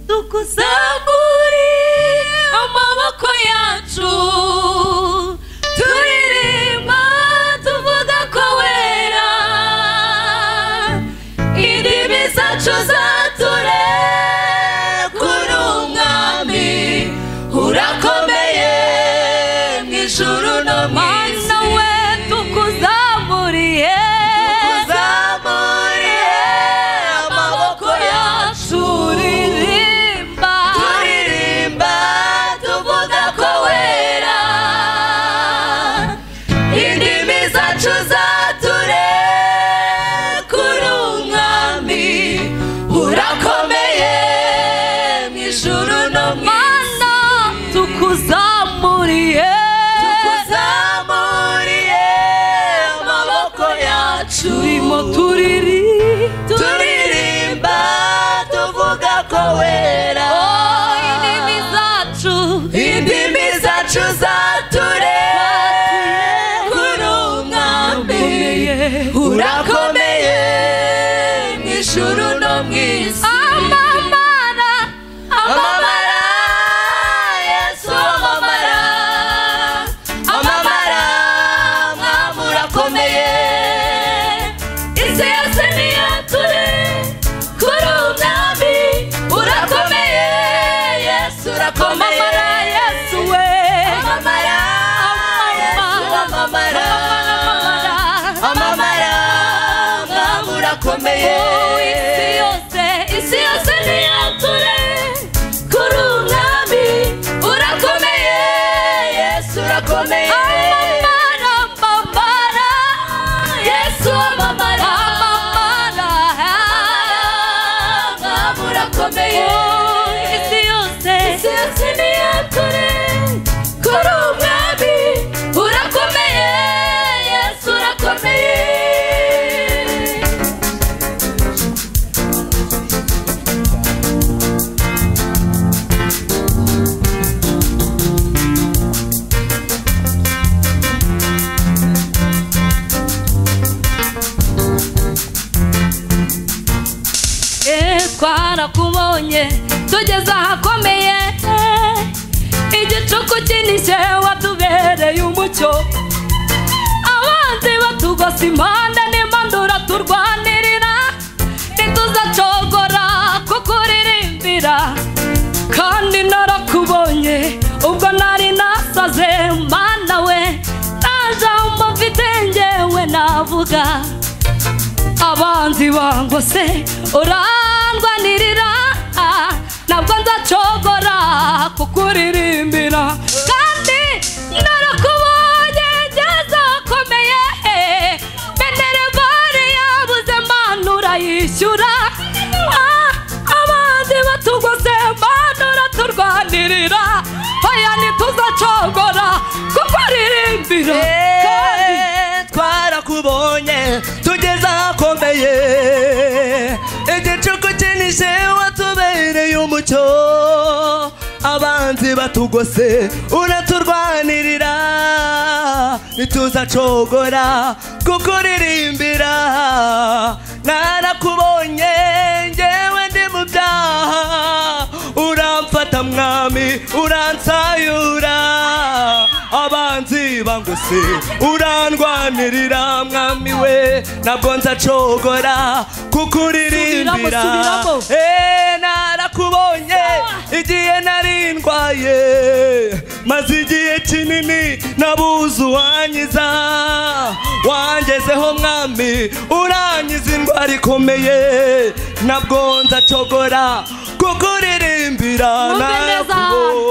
tukuzamure amaboko yacu turirimba tuvuga ko wera indimi zacu zature kuri umwami urakomeye mw'ijuru no mw'isi we tukuzamuriye amaboko yacu turirimba tuvuga ko wera indimi zacu zature kuri umwami urakomeye mw'ijuru no mw'isi tukuzamuriye amaboko yacu turimo turirimba tuvuga ko wera indimi zacu zature kuri umwami urakomeye mw'ijuru no mw'isi amamara Yesu amamara mwami urakomeye isi yose niyature kuri umwami urakomeye Yesu urakomeye Yesu we amamara mwami urakomeye isi yose niyature kuri umwami urakomeye Yesu urakomeye Yesu amamara mwami urakomeye isi yose niyature kuri umwami urakomeye Yesu urakomeye twarakubonye tugeze ahakomeye igicuku kinishye watubereye umucyo abanzi batugose impande n'impandura turwanirira ntituzacogora kukuririmbira kandi narakubonye ubwo nari nasaze mana we naje mufite njyewe navuga abanzi bangose urandwanirira ntabwo nzacogora kukuririmbira kandi narakubonye ngeze ahakomeye Benerevare yabuze mana urayishyura abanzi batugose mana uraturwanirira oya ntituzacogora kukuririmbira twarakubonye tugeze ahakomeye igicuku kinishye watubereye umucyo abanzi batugose uraturwanirira ntituzacogora kukuririmbira narakubonye njyewe ndi mu byaha uramfata mwami uransayura abanzi bangose urandwanirira mwami we ntabwo nzacogora kukuririmbira narakubonye igihe nari ndwaye maze igihe kinini nabuze uwankiza wangezeho mwami urankiza indwara ikomeye ntabwo nzacogora kukuririmbira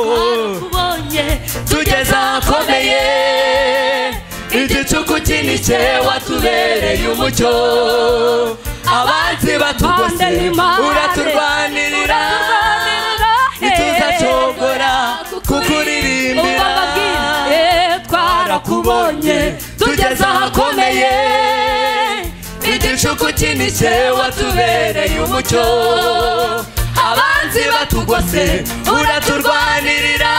narakubonye tugeze ahakomeye igicuku kinishye watubereye umucyo abanzi batugose uraturwanirira ntituzacogora kukuririmbira twarakubonye tugeze ahakomeye igicuku kinishye watubereye umucyo abanzi batugose uraturwanirira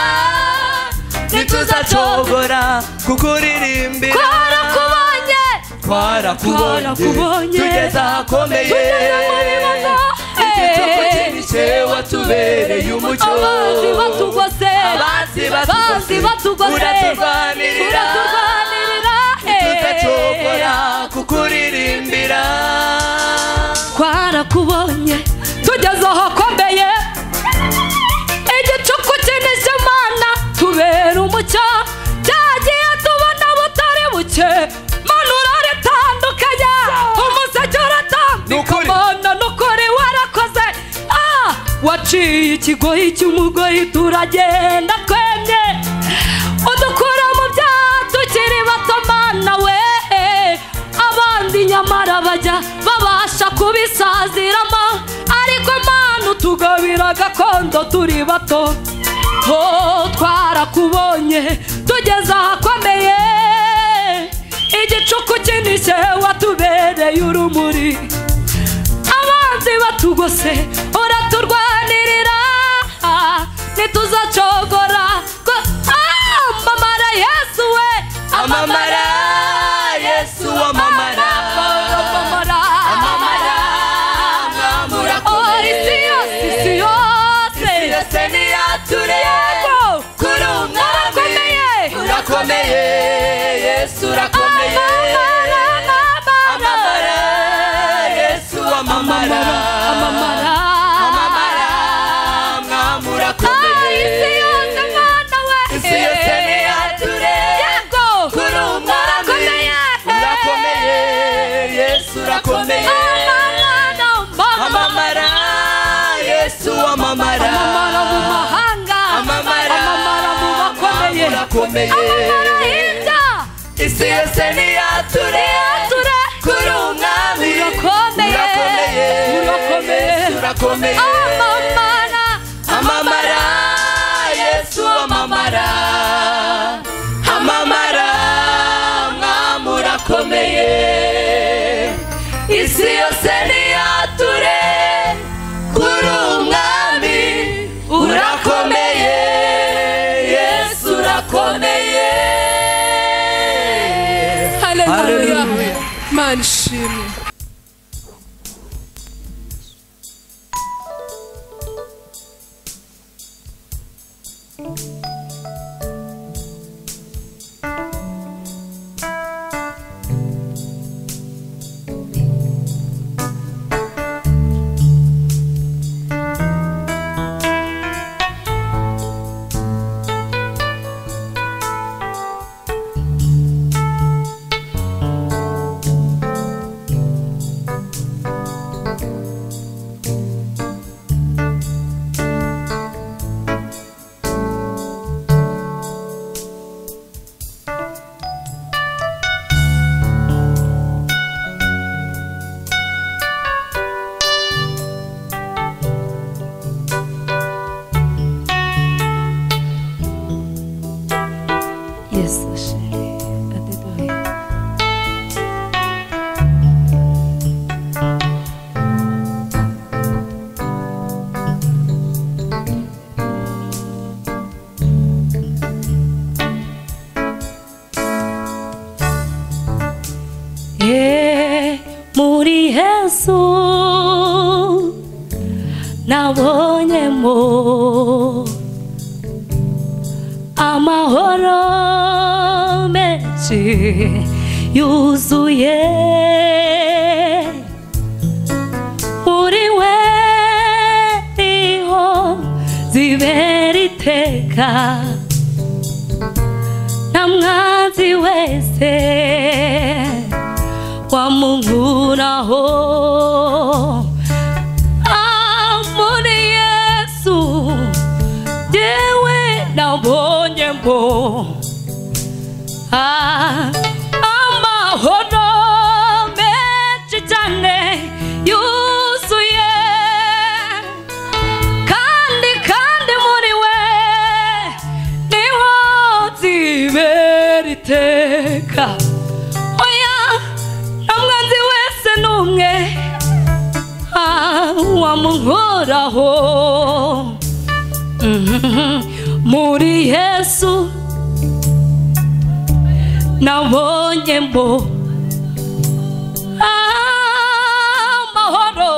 ntituzacogora kukuririmbira twarakubonye tugeze ahakomeye igicuku kinishye ukinishe watubereye umucyo abanzi batugose uraturwanirira ntituzecogora kukuririmbira twarakubonye tugeze ahakomeye igicuku kinishe Mana tubera umucyo cyagiye tubona butari buke Mana uraritandukanya umuseke uratambika Mana nukuri warakoze waciye ikigoyi cy'umugoyi turagenda twemye udukura mu byaha tukiri bato Mana we abandi nyamara bajya babasha kubisaziramo ariko Mana utugabira gakondo turi bato twarakubonye tugeze ahakomeye igicuku kinishe watubereye urumuri abanzi batugose uraturwanirira ntituzacogora amamara Yesu we amamara Yesu amamara isi yose niyatureba kuri umwami urakomeye Yesu urakomeye amamara Yesu amamara mwami urakomeye isi yose niyatureba kuri umwami urakomeye Yesu urakomeye amamara Yesu amamara mu mahanga amamara mu bakomeye urakomeye isi yose niyature kuri umwami urakomeye urakomeye amamara Yesu amamara mwami urakomeye isi yose niyature kuri umwami urakomeye Yesu urakomeye. Haleluya Mana ishimwe. muri Yesu nabonyemo amahoro menshi yuzuye muri we niho zibera iteka nta mwanzi wese wamunguraho muri Yesu jewe nabonyemo amahoro menshi cyane yuzuye kandi muri we niho zibera iteka wamunkoraho muri Yesu nabonyemo amahoro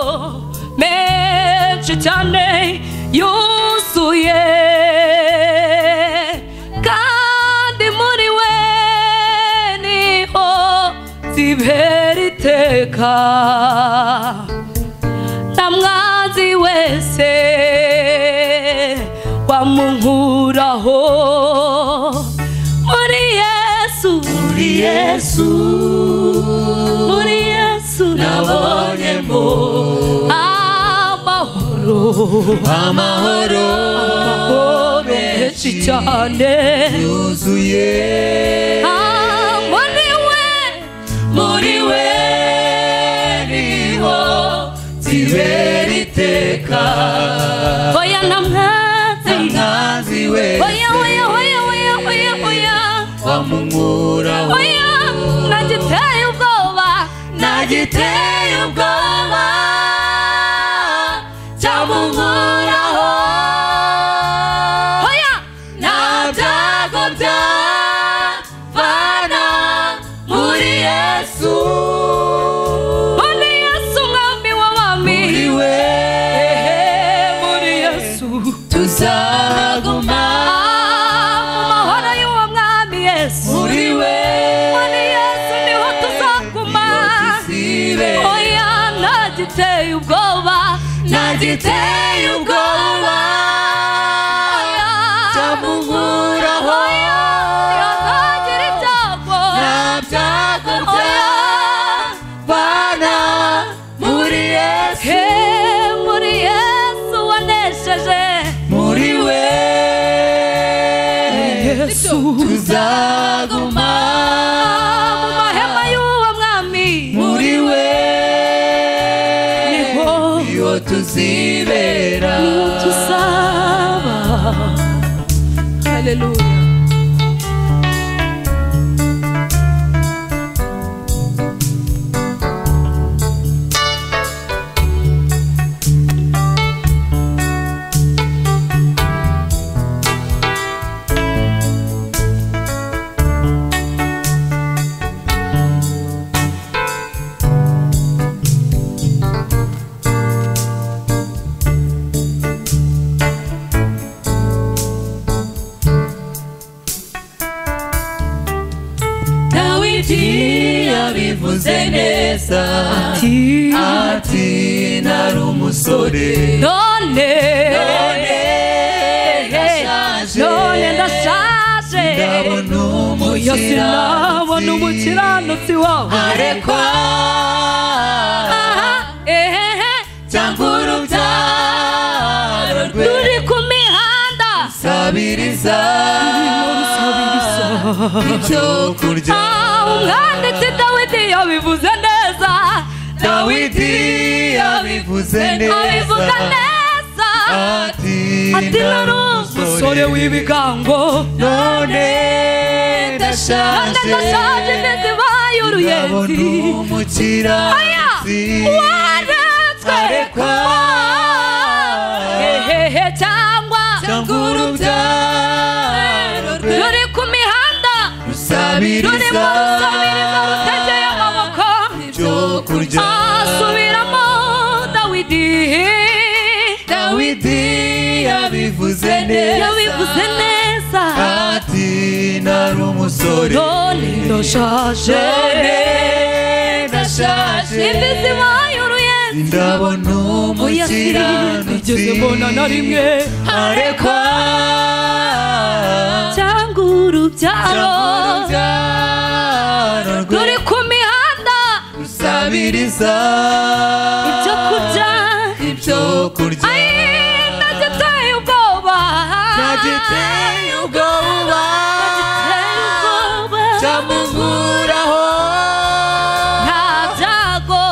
menshi menshi cyane yuzuye kandi muri we niho zibera iteka nta mwanzi wese wamunkuraho muri Yesu nabonyemo amahoro menshi cyane yuzuye muri we niho zibera iteka oya nta mwanzi wese oya wamunkuraho oya nagiteye ubwoba cyamunkuraho oya nta byago byavana muri Yesu mwami w'abami muri Yesu tuzaguma mu mahoro y'uwo mwami Yesu muri Yesu niho tuzaguma oya ntagiteye ubwoba cyamunkuraho ntagira ibyago nta byago byavana muri Yesu muri Yesu wanesheje muri we Yesu tuzaguma mu mahema y'uwo mwami muri we niho tuzibera tuzaba haleluya yabivuze neza ati nari umusore none ndashaje ndabona umukiranutsi wawe arekwa cyangwa urubyaro rwe ruri ku mihanda sabiriza icyo kurya umwanditsi Dawidi yabivuze neza ati nari umusore w'ibigango none ndashaje ndetse baye uruyenzi umukiranutsi waretswe arekwa cyangwa urubyaro rwe ruri ku mihanda rusabiriza rutegeye amaboko ibyo kurya asubiramo Dawidi yabivuze neza ati nari umusore none ndashaje imbizi baye uruyenzi ndabona umukiranutsi mbona na rimwe arekwa cyangwa urubyaro ruri ku mihanda rusabiriza ibyo kurya nagiteye ubwoba cyamunkuraho nta byago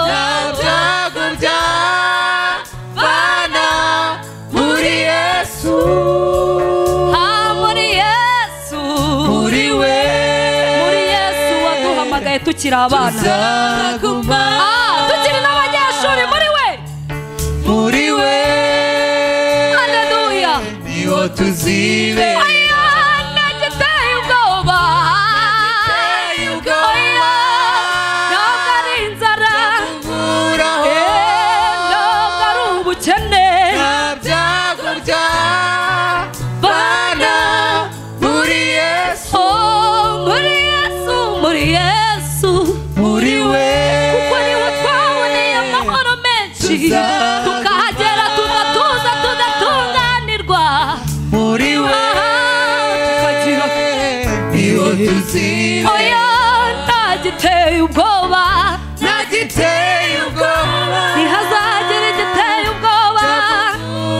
byavana muri Yesu muri Yesu waduhamagaye tukiri abana tuzaguma tukiri n'abanyeshuri muri we haleluya niho tuzibera nagiteye ubwoba ntabwo ari inzara ntabwo ari ubukene tuzibe oya ntagiteye ubwoba ntagiteye ubwoba ntihazagira igiteye ubwoba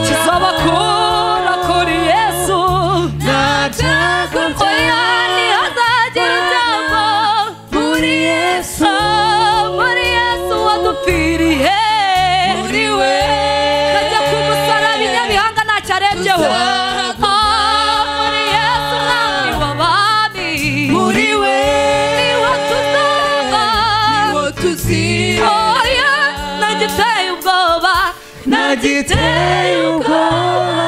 kizabakura kuri Yesu oya ntihazagira ibyago muri Yesu wadupfiriye muri we kajya ku musaraba inyabihanga ntacyo arebyeho muri Yesu mwami w'abami muri we niho tuzaba niho tuzibe oya ntagiteye ubwoba ntagiteye ubwoba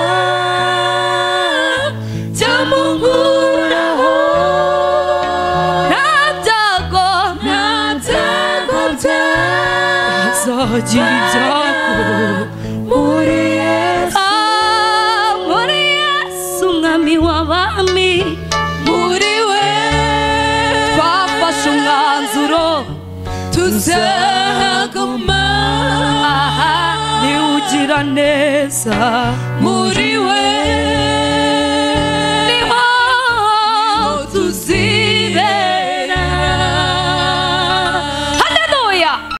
cyamunguraho nta byago hazagira ibyago muri Yesu muri Yesu umwami w'abami muri we twafashe umwanzuro tuzaguma niwugira neza muri we